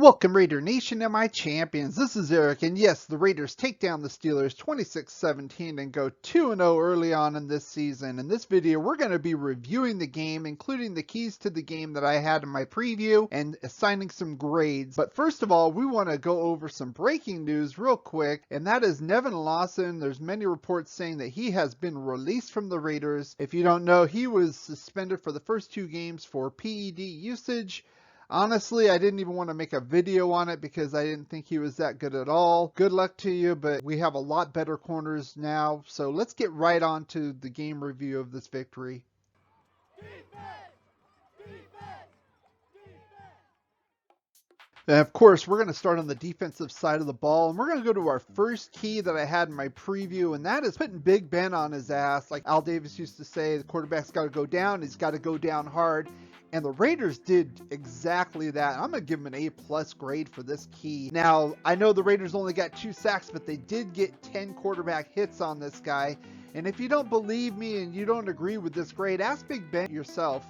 Welcome Raider Nation and my champions. This is Eric, and yes, the Raiders take down the Steelers 26-17 and go 2-0 early on in this season. In this video, we're going to be reviewing the game, including the keys to the game that I had in my preview, and assigning some grades. But first of all, we want to go over some breaking news real quick, and that is Nevin Lawson. There's many reports saying that he has been released from the Raiders. If you don't know, he was suspended for the first 2 games for PED usage. Honestly, I didn't even want to make a video on it because I didn't think he was that good at all. Good luck to you, but we have a lot better corners now. So let's get right on to the game review of this victory. And of course, we're going to start on the defensive side of the ball, and we're going to go to our first key that I had in my preview, and that is putting Big Ben on his ass. Like Al Davis used to say, the quarterback's got to go down, he's got to go down hard. And the Raiders did exactly that. I'm going to give them an A+ grade for this key. Now, I know the Raiders only got 2 sacks, but they did get 10 quarterback hits on this guy. And if you don't believe me and you don't agree with this grade, ask Big Ben yourself.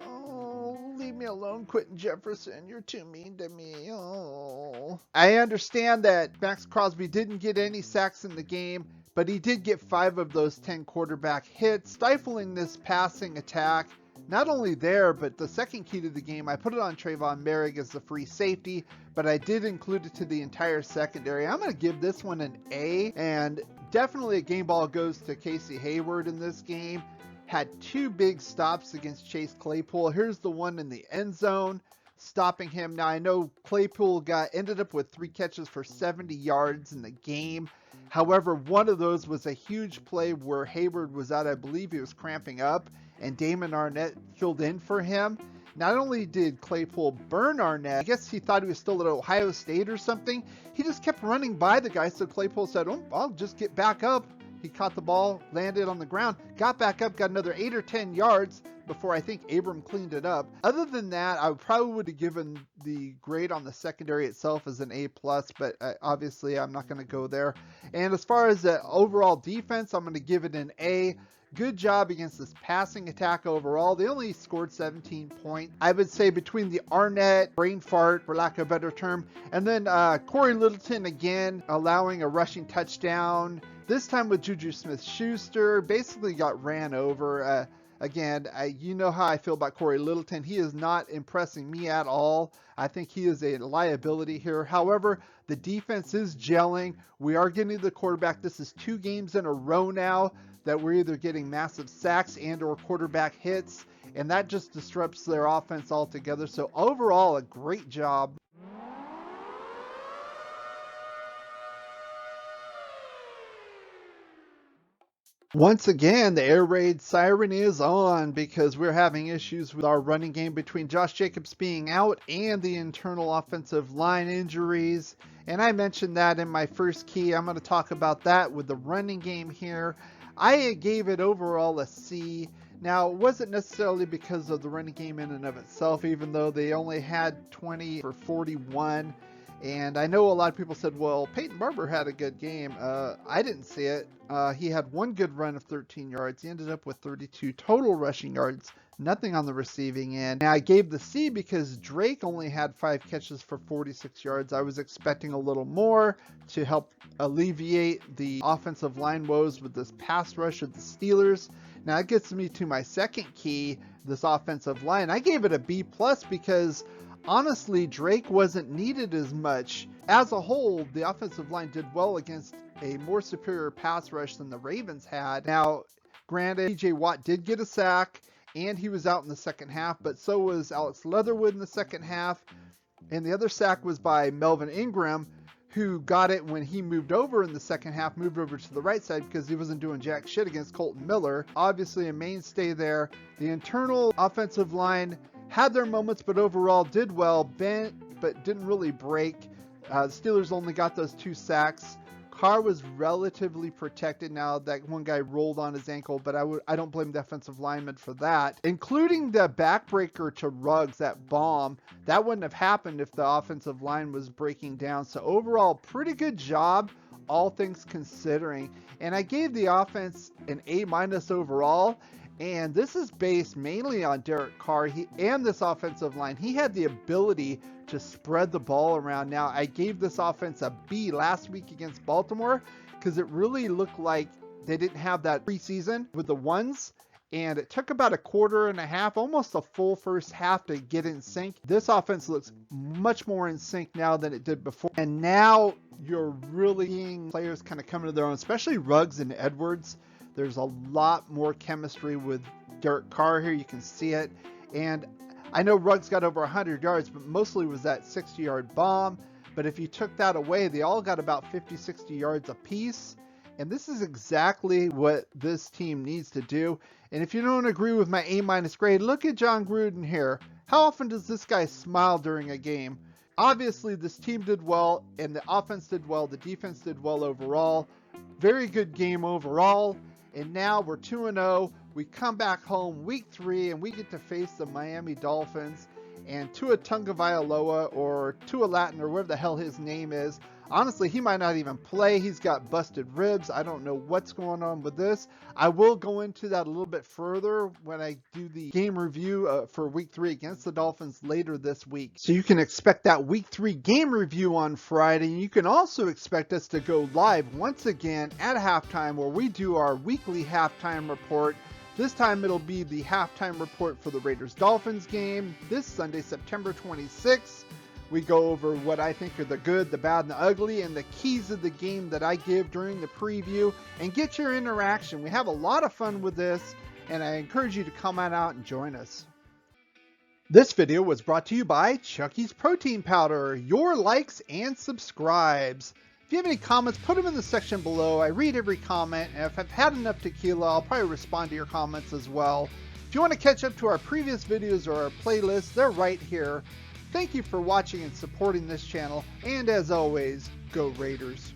Oh, leave me alone, Quentin Jefferson. You're too mean to me. Oh. I understand that Max Crosby didn't get any sacks in the game, but he did get 5 of those 10 quarterback hits, stifling this passing attack. Not only there, but the second key to the game, I put it on Trayvon Merrick as the free safety, but I did include it to the entire secondary. I'm going to give this one an A, and definitely a game ball goes to Casey Hayward in this game. Had 2 big stops against Chase Claypool. Here's the one in the end zone, stopping him. Now, I know Claypool ended up with 3 catches for 70 yards in the game. However, one of those was a huge play where Hayward was out. I believe he was cramping up, and Damon Arnett filled in for him. Not only did Claypool burn Arnett, I guess he thought he was still at Ohio State or something. He just kept running by the guy, so Claypool said, oh, I'll just get back up. He caught the ball, landed on the ground, got back up, got another 8 or 10 yards before I think Abram cleaned it up. Other than that, I probably would have given the grade on the secondary itself as an A+, but obviously I'm not going to go there. And as far as the overall defense, I'm going to give it an A. Good job against this passing attack overall. They only scored 17 points. I would say between the Arnett brain fart, for lack of a better term, and then Corey Littleton again allowing a rushing touchdown. This time with Juju Smith-Schuster, basically got ran over. Again, you know how I feel about Corey Littleton. He is not impressing me at all. I think he is a liability here. However, the defense is gelling. We are getting the quarterback. This is 2 games in a row now that we're either getting massive sacks and or quarterback hits, and that just disrupts their offense altogether. So overall, a great job. Once again, the air raid siren is on because we're having issues with our running game between Josh Jacobs being out and the internal offensive line injuries. And I mentioned that in my first key. I'm going to talk about that with the running game here. I gave it overall a C. Now, it wasn't necessarily because of the running game in and of itself, even though they only had 20 for 41. And I know a lot of people said, well, Peyton Barber had a good game. I didn't see it. He had 1 good run of 13 yards. He ended up with 32 total rushing yards, nothing on the receiving end. Now, I gave the C because Drake only had 5 catches for 46 yards. I was expecting a little more to help alleviate the offensive line woes with this pass rush of the Steelers. Now, it gets me to my second key, this offensive line. I gave it a B+ because honestly, Drake wasn't needed as much. As a whole, the offensive line did well against a more superior pass rush than the Ravens had. Now, granted, TJ Watt did get a sack, and he was out in the second half, but so was Alex Leatherwood in the second half. And the other sack was by Melvin Ingram, who got it when he moved over in the second half, moved over to the right side because he wasn't doing jack shit against Colton Miller. Obviously a mainstay there. The internal offensive line had their moments, but overall did well, bent, but didn't really break. The Steelers only got those 2 sacks. Carr was relatively protected. Now, that one guy rolled on his ankle, but I don't blame the offensive lineman for that. Including the backbreaker to Ruggs, that bomb, that wouldn't have happened if the offensive line was breaking down. So overall, pretty good job, all things considering. And I gave the offense an A- overall. And this is based mainly on Derek Carr and this offensive line. He had the ability just spread the ball around. Now, I gave this offense a B last week against Baltimore because it really looked like they didn't have that preseason with the ones. And it took about a quarter and a half, almost a full first half to get in sync. This offense looks much more in sync now than it did before. And now you're really seeing players kind of coming to their own, especially Ruggs and Edwards. There's a lot more chemistry with Derek Carr here. You can see it. And I know Ruggs got over 100 yards, but mostly was that 60-yard bomb. But if you took that away, they all got about 50, 60 yards apiece. And this is exactly what this team needs to do. And if you don't agree with my A- grade, look at John Gruden here. How often does this guy smile during a game? Obviously, this team did well, and the offense did well. The defense did well overall. Very good game overall. And now we're 2-0. We come back home week 3, and we get to face the Miami Dolphins. And Tua Tagovailoa, or Tua Latin, or whatever the hell his name is, honestly, he might not even play. He's got busted ribs. I don't know what's going on with this. I will go into that a little bit further when I do the game review for week 3 against the Dolphins later this week. So you can expect that week 3 game review on Friday. You can also expect us to go live once again at halftime, where we do our weekly halftime report. This time it'll be the halftime report for the Raiders-Dolphins game this Sunday, September 26th. We go over what I think are the good, the bad, and the ugly, and the keys of the game that I give during the preview, and get your interaction. We have a lot of fun with this, and I encourage you to come on out and join us. This video was brought to you by Chucky's Protein Powder, your likes and subscribes. If you have any comments, put them in the section below. I read every comment, and if I've had enough tequila, I'll probably respond to your comments as well. If you want to catch up to our previous videos or our playlists, they're right here. Thank you for watching and supporting this channel, and as always, go Raiders.